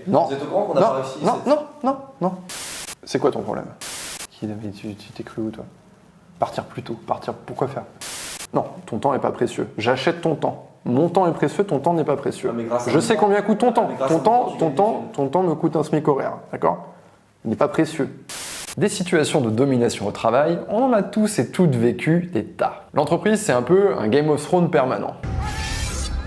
Non. Vous êtes au courant qu'on n'a pas réussi Non. C'est quoi ton problème? Tu t'es cru où, toi? Partir plus tôt. Pourquoi faire? Non, ton temps n'est pas précieux. J'achète ton temps. Mon temps est précieux, ton temps n'est pas précieux. Je sais combien coûte ton temps. Ton temps me coûte un SMIC horaire, d'accord? Il n'est pas précieux. Des situations de domination au travail, on en a tous et toutes vécu des tas. L'entreprise, c'est un peu un Game of Thrones permanent.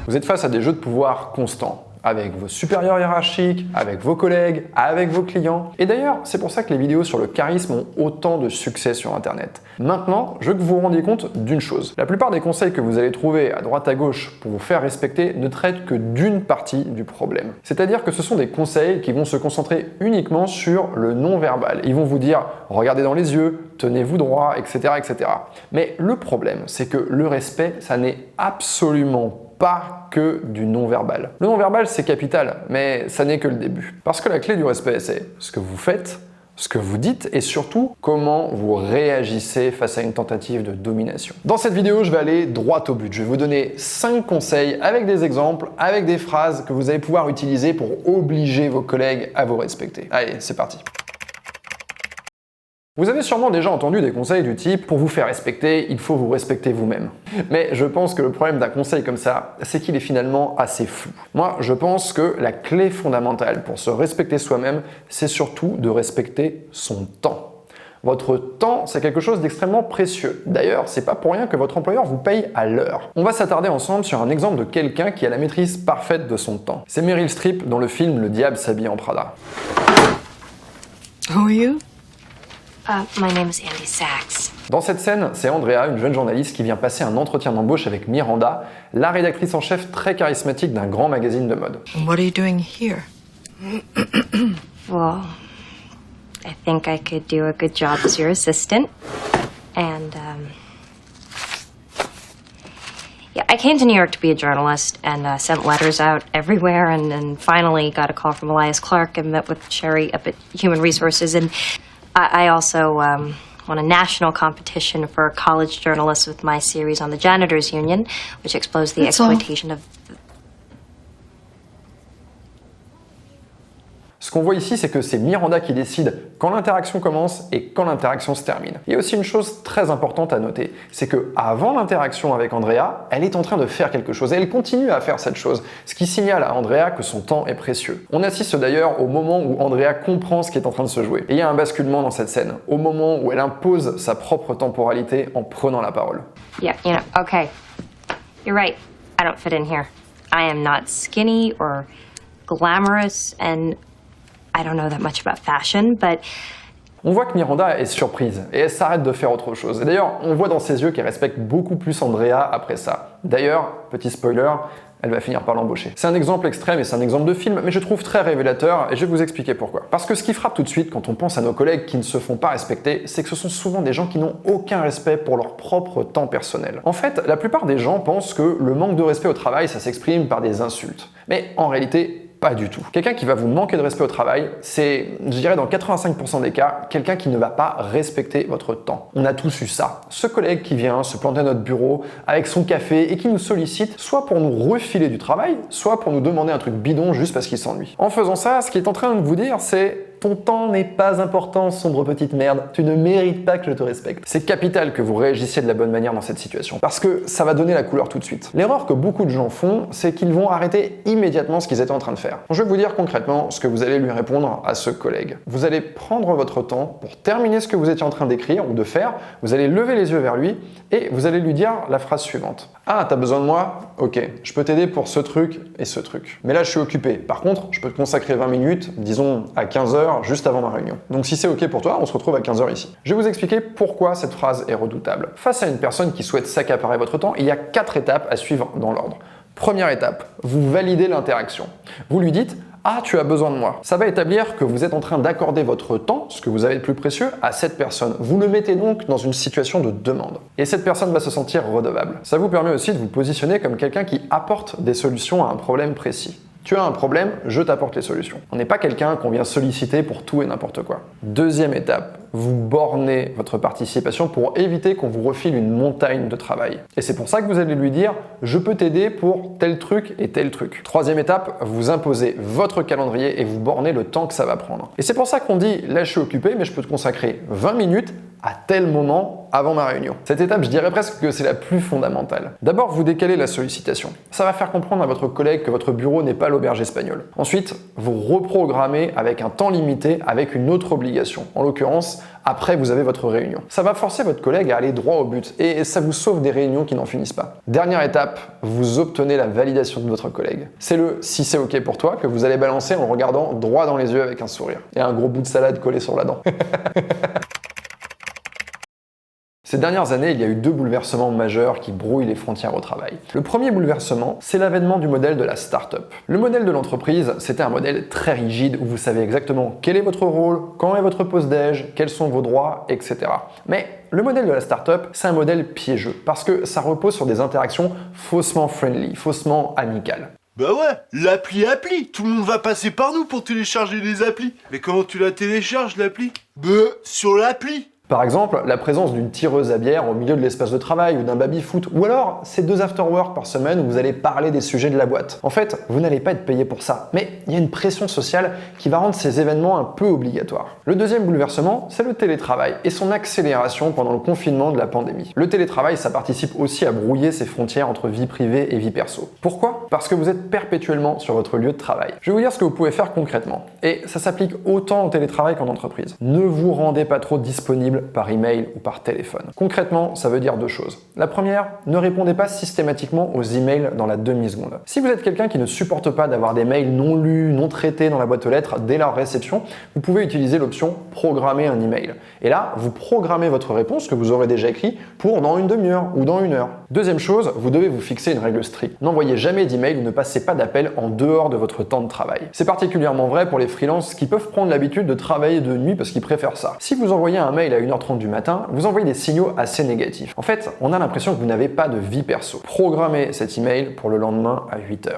Vous êtes face à des jeux de pouvoir constants, avec vos supérieurs hiérarchiques, avec vos collègues, avec vos clients. Et d'ailleurs, c'est pour ça que les vidéos sur le charisme ont autant de succès sur Internet. Maintenant, je veux que vous vous rendiez compte d'une chose. La plupart des conseils que vous allez trouver à droite à gauche pour vous faire respecter ne traitent que d'une partie du problème. C'est-à-dire que ce sont des conseils qui vont se concentrer uniquement sur le non-verbal. Ils vont vous dire « regardez dans les yeux », tenez-vous droit, etc., etc. Mais le problème, c'est que le respect, ça n'est absolument pas que du non-verbal. Le non-verbal, c'est capital, mais ça n'est que le début. Parce que la clé du respect, c'est ce que vous faites, ce que vous dites et surtout comment vous réagissez face à une tentative de domination. Dans cette vidéo, je vais aller droit au but. Je vais vous donner 5 conseils avec des exemples, avec des phrases que vous allez pouvoir utiliser pour obliger vos collègues à vous respecter. Allez, c'est parti. Vous avez sûrement déjà entendu des conseils du type « pour vous faire respecter, il faut vous respecter vous-même ». Mais je pense que le problème d'un conseil comme ça, c'est qu'il est finalement assez flou. Moi, je pense que la clé fondamentale pour se respecter soi-même, c'est surtout de respecter son temps. Votre temps, c'est quelque chose d'extrêmement précieux. D'ailleurs, c'est pas pour rien que votre employeur vous paye à l'heure. On va s'attarder ensemble sur un exemple de quelqu'un qui a la maîtrise parfaite de son temps. C'est Meryl Streep dans le film Le diable s'habille en Prada. Who are you? My name is Andy Sachs. Dans cette scène, c'est Andrea, une jeune journaliste qui vient passer un entretien d'embauche avec Miranda, la rédactrice en chef très charismatique d'un grand magazine de mode. What are you doing here? Well, I think I could do a good job as your assistant. And, yeah, I came to New York to be a journalist and sent letters out everywhere and finally got a call from Elias Clark and met with Sherry up at Human Resources. And I also won a national competition for college journalists with my series on the Janitors Union, which exposed the exploitation of... Ce qu'on voit ici, c'est que c'est Miranda qui décide quand l'interaction commence et quand l'interaction se termine. Il y a aussi une chose très importante à noter, c'est que avant l'interaction avec Andrea, elle est en train de faire quelque chose et elle continue à faire cette chose, ce qui signale à Andrea que son temps est précieux. On assiste d'ailleurs au moment où Andrea comprend ce qui est en train de se jouer. Et il y a un basculement dans cette scène, au moment où elle impose sa propre temporalité en prenant la parole. Yeah, okay. You're right. I don't fit in here. I am not skinny or glamorous and I don't know that much about fashion, but... On voit que Miranda est surprise et elle s'arrête de faire autre chose. Et d'ailleurs, on voit dans ses yeux qu'elle respecte beaucoup plus Andrea après ça. D'ailleurs, petit spoiler, elle va finir par l'embaucher. C'est un exemple extrême et c'est un exemple de film, mais je trouve très révélateur et je vais vous expliquer pourquoi. Parce que ce qui frappe tout de suite quand on pense à nos collègues qui ne se font pas respecter, c'est que ce sont souvent des gens qui n'ont aucun respect pour leur propre temps personnel. En fait, la plupart des gens pensent que le manque de respect au travail, ça s'exprime par des insultes. Mais en réalité, pas du tout. Quelqu'un qui va vous manquer de respect au travail, c'est, je dirais dans 85% des cas, quelqu'un qui ne va pas respecter votre temps. On a tous eu ça. Ce collègue qui vient se planter à notre bureau avec son café et qui nous sollicite, soit pour nous refiler du travail, soit pour nous demander un truc bidon juste parce qu'il s'ennuie. En faisant ça, ce qu'il est en train de vous dire, c'est ton temps n'est pas important, sombre petite merde. Tu ne mérites pas que je te respecte. C'est capital que vous réagissiez de la bonne manière dans cette situation, parce que ça va donner la couleur tout de suite. L'erreur que beaucoup de gens font, c'est qu'ils vont arrêter immédiatement ce qu'ils étaient en train de faire. Je vais vous dire concrètement ce que vous allez lui répondre à ce collègue. Vous allez prendre votre temps pour terminer ce que vous étiez en train d'écrire ou de faire, vous allez lever les yeux vers lui et vous allez lui dire la phrase suivante. « Ah, t'as besoin de moi? Ok, je peux t'aider pour ce truc et ce truc. Mais là, je suis occupé. Par contre, je peux te consacrer 20 minutes, disons à 15h, juste avant ma réunion. Donc si c'est ok pour toi, on se retrouve à 15h ici. » Je vais vous expliquer pourquoi cette phrase est redoutable. Face à une personne qui souhaite s'accaparer votre temps, il y a 4 étapes à suivre dans l'ordre. Première étape, vous validez l'interaction. Vous lui dites « Ah, tu as besoin de moi ». Ça va établir que vous êtes en train d'accorder votre temps, ce que vous avez de plus précieux, à cette personne. Vous le mettez donc dans une situation de demande. Et cette personne va se sentir redevable. Ça vous permet aussi de vous positionner comme quelqu'un qui apporte des solutions à un problème précis. Tu as un problème, je t'apporte les solutions. On n'est pas quelqu'un qu'on vient solliciter pour tout et n'importe quoi. Deuxième étape, vous bornez votre participation pour éviter qu'on vous refile une montagne de travail. Et c'est pour ça que vous allez lui dire « je peux t'aider pour tel truc et tel truc ». Troisième étape, vous imposez votre calendrier et vous bornez le temps que ça va prendre. Et c'est pour ça qu'on dit « là je suis occupé mais je peux te consacrer 20 minutes à tel moment avant ma réunion ». Cette étape, je dirais presque que c'est la plus fondamentale. D'abord, vous décalez la sollicitation. Ça va faire comprendre à votre collègue que votre bureau n'est pas l'auberge espagnole. Ensuite, vous reprogrammez avec un temps limité avec une autre obligation. En l'occurrence, après vous avez votre réunion. Ça va forcer votre collègue à aller droit au but et ça vous sauve des réunions qui n'en finissent pas. Dernière étape, vous obtenez la validation de votre collègue. C'est le « si c'est ok pour toi » que vous allez balancer en le regardant droit dans les yeux avec un sourire. Et un gros bout de salade collé sur la dent. Ces dernières années, il y a eu 2 bouleversements majeurs qui brouillent les frontières au travail. Le premier bouleversement, c'est l'avènement du modèle de la start-up. Le modèle de l'entreprise, c'était un modèle très rigide où vous savez exactement quel est votre rôle, quand est votre pause déj, quels sont vos droits, etc. Mais le modèle de la start-up, c'est un modèle piégeux parce que ça repose sur des interactions faussement friendly, faussement amicales. Bah ouais, l'appli, tout le monde va passer par nous pour télécharger les applis. Mais comment tu la télécharges l'appli? Bah, sur l'appli. Par exemple, la présence d'une tireuse à bière au milieu de l'espace de travail ou d'un baby-foot, ou alors ces 2 after-work par semaine où vous allez parler des sujets de la boîte. En fait, vous n'allez pas être payé pour ça, mais il y a une pression sociale qui va rendre ces événements un peu obligatoires. Le deuxième bouleversement, c'est le télétravail et son accélération pendant le confinement de la pandémie. Le télétravail, ça participe aussi à brouiller ces frontières entre vie privée et vie perso. Pourquoi? Parce que vous êtes perpétuellement sur votre lieu de travail. Je vais vous dire ce que vous pouvez faire concrètement, et ça s'applique autant au télétravail qu'en entreprise. Ne vous rendez pas trop disponible par email ou par téléphone. Concrètement, ça veut dire 2 choses. La première, ne répondez pas systématiquement aux emails dans la demi-seconde. Si vous êtes quelqu'un qui ne supporte pas d'avoir des mails non lus, non traités dans la boîte aux lettres dès leur réception, vous pouvez utiliser l'option « Programmer un email ». Et là, vous programmez votre réponse que vous aurez déjà écrit pour dans une demi-heure ou dans 1 heure. Deuxième chose, vous devez vous fixer une règle stricte. N'envoyez jamais d'email ou ne passez pas d'appel en dehors de votre temps de travail. C'est particulièrement vrai pour les freelances qui peuvent prendre l'habitude de travailler de nuit parce qu'ils préfèrent ça. Si vous envoyez un mail à 1h30 du matin, vous envoyez des signaux assez négatifs. En fait, on a l'impression que vous n'avez pas de vie perso. Programmez cet email pour le lendemain à 8h.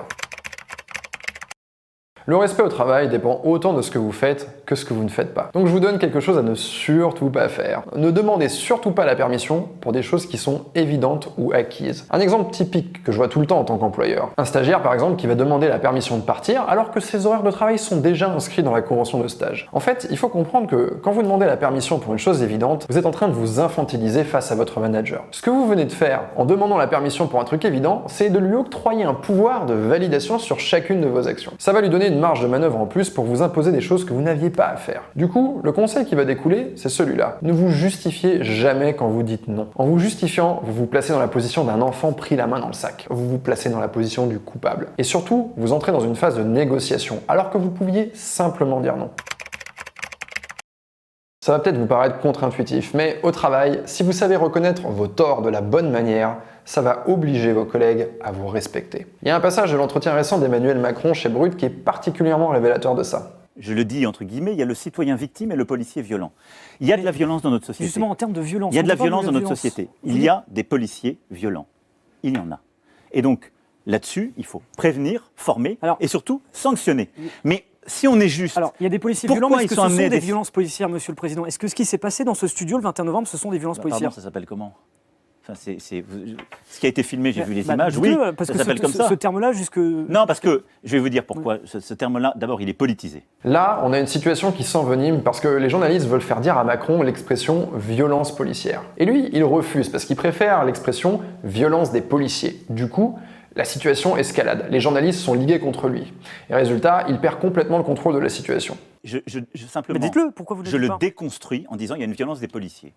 Le respect au travail dépend autant de ce que vous faites que ce que vous ne faites pas. Donc je vous donne quelque chose à ne surtout pas faire. Ne demandez surtout pas la permission pour des choses qui sont évidentes ou acquises. Un exemple typique que je vois tout le temps en tant qu'employeur. Un stagiaire par exemple qui va demander la permission de partir alors que ses horaires de travail sont déjà inscrits dans la convention de stage. En fait, il faut comprendre que quand vous demandez la permission pour une chose évidente, vous êtes en train de vous infantiliser face à votre manager. Ce que vous venez de faire en demandant la permission pour un truc évident, c'est de lui octroyer un pouvoir de validation sur chacune de vos actions. Ça va lui donner une marge de manœuvre en plus pour vous imposer des choses que vous n'aviez pas à faire. Du coup, le conseil qui va découler, c'est celui-là. Ne vous justifiez jamais quand vous dites non. En vous justifiant, vous vous placez dans la position d'un enfant pris la main dans le sac. Vous vous placez dans la position du coupable. Et surtout, vous entrez dans une phase de négociation, alors que vous pouviez simplement dire non. Ça va peut-être vous paraître contre-intuitif, mais au travail, si vous savez reconnaître vos torts de la bonne manière, ça va obliger vos collègues à vous respecter. Il y a un passage de l'entretien récent d'Emmanuel Macron chez Brut qui est particulièrement révélateur de ça. Je le dis entre guillemets, il y a le citoyen victime et le policier violent. Il y a de la violence dans notre société. Justement, en termes de violence. Il y a de la violence dans notre société. Il y a des policiers violents. Il y en a. Et donc, là-dessus, il faut prévenir, former et surtout sanctionner. Mais si on est juste... Alors, il y a des policiers violents, mais est-ce que ce sont des violences policières, Monsieur le Président? Est-ce que ce qui s'est passé dans ce studio le 21 novembre, ce sont des violences policières? Pardon, ça s'appelle comment? Enfin, ce qui a été filmé, j'ai vu les images, parce ça s'appelle comme ça. Ce terme-là, jusque... Non, parce que, je vais vous dire pourquoi, ce terme-là, d'abord, il est politisé. Là, on a une situation qui s'envenime parce que les journalistes veulent faire dire à Macron l'expression « violence policière ». Et lui, il refuse parce qu'il préfère l'expression « violence des policiers ». Du coup, la situation escalade. Les journalistes sont ligués contre lui. Et résultat, il perd complètement le contrôle de la situation. Simplement, mais dites-le, pourquoi vous le dites pas? Je le déconstruis en disant il y a une violence des policiers.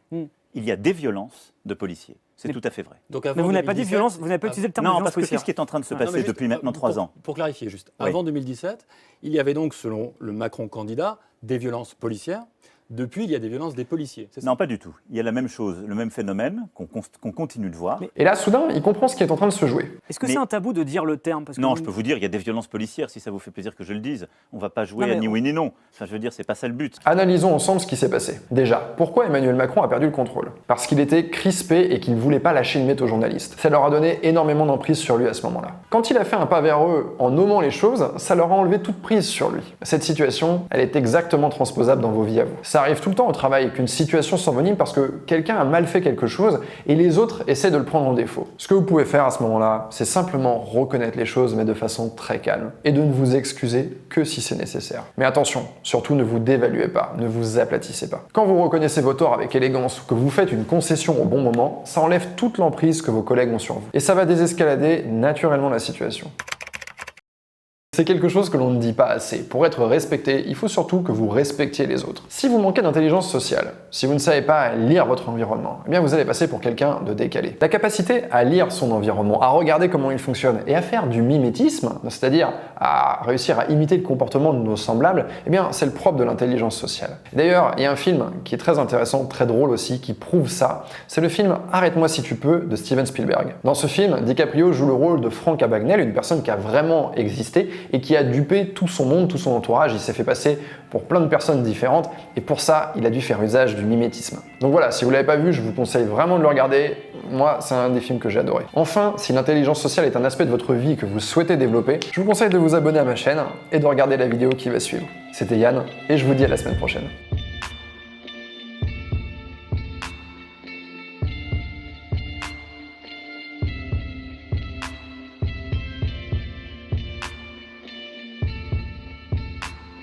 Il y a des violences de policiers. C'est tout à fait vrai. Donc mais vous n'avez pas dit violence, vous n'avez pas utilisé le terme de violence policière. Non, parce que qu'est-ce qui est en train de se passer depuis maintenant 3 ans? Pour clarifier juste, avant 2017, il y avait donc, selon le Macron candidat, des violences policières. depuis, il y a des violences des policiers. C'est ça? Non, pas du tout. Il y a la même chose, le même phénomène qu'on continue de voir. Et là, soudain, il comprend ce qui est en train de se jouer. Est-ce que Mais- c'est un tabou de dire le terme? Parce que Non, vous- je peux vous dire, il y a des violences policières, si ça vous fait plaisir que je le dise. On va pas jouer Non, mais à ni on- oui ni non. Enfin, je veux dire, c'est pas ça le but. Analysons ensemble ce qui s'est passé. Déjà, pourquoi Emmanuel Macron a perdu le contrôle? Parce qu'il était crispé et qu'il ne voulait pas lâcher une miette aux journalistes. Ça leur a donné énormément d'emprise sur lui à ce moment-là. Quand il a fait un pas vers eux en nommant les choses, ça leur a enlevé toute prise sur lui. Cette situation, elle est exactement transposable dans vos vies à vous. Ça arrive tout le temps au travail qu'une situation s'envenime parce que quelqu'un a mal fait quelque chose et les autres essaient de le prendre en défaut. Ce que vous pouvez faire à ce moment-là, c'est simplement reconnaître les choses mais de façon très calme et de ne vous excuser que si c'est nécessaire. Mais attention, surtout ne vous dévaluez pas, ne vous aplatissez pas. Quand vous reconnaissez vos torts avec élégance ou que vous faites une concession au bon moment, ça enlève toute l'emprise que vos collègues ont sur vous. Et ça va désescalader naturellement la situation. C'est quelque chose que l'on ne dit pas assez. Pour être respecté, il faut surtout que vous respectiez les autres. Si vous manquez d'intelligence sociale, si vous ne savez pas lire votre environnement, eh bien vous allez passer pour quelqu'un de décalé. La capacité à lire son environnement, à regarder comment il fonctionne et à faire du mimétisme, c'est-à-dire à réussir à imiter le comportement de nos semblables, eh bien c'est le propre de l'intelligence sociale. D'ailleurs, il y a un film qui est très intéressant, très drôle aussi, qui prouve ça. C'est le film Arrête-moi si tu peux de Steven Spielberg. Dans ce film, DiCaprio joue le rôle de Frank Abagnale, une personne qui a vraiment existé et qui a dupé tout son monde, tout son entourage. Il s'est fait passer pour plein de personnes différentes et pour ça, il a dû faire usage du mimétisme. Donc voilà, si vous l'avez pas vu, je vous conseille vraiment de le regarder. Moi, c'est un des films que j'ai adoré. Enfin, si l'intelligence sociale est un aspect de votre vie que vous souhaitez développer, je vous conseille de vous abonner à ma chaîne et de regarder la vidéo qui va suivre. C'était Yann et je vous dis à la semaine prochaine.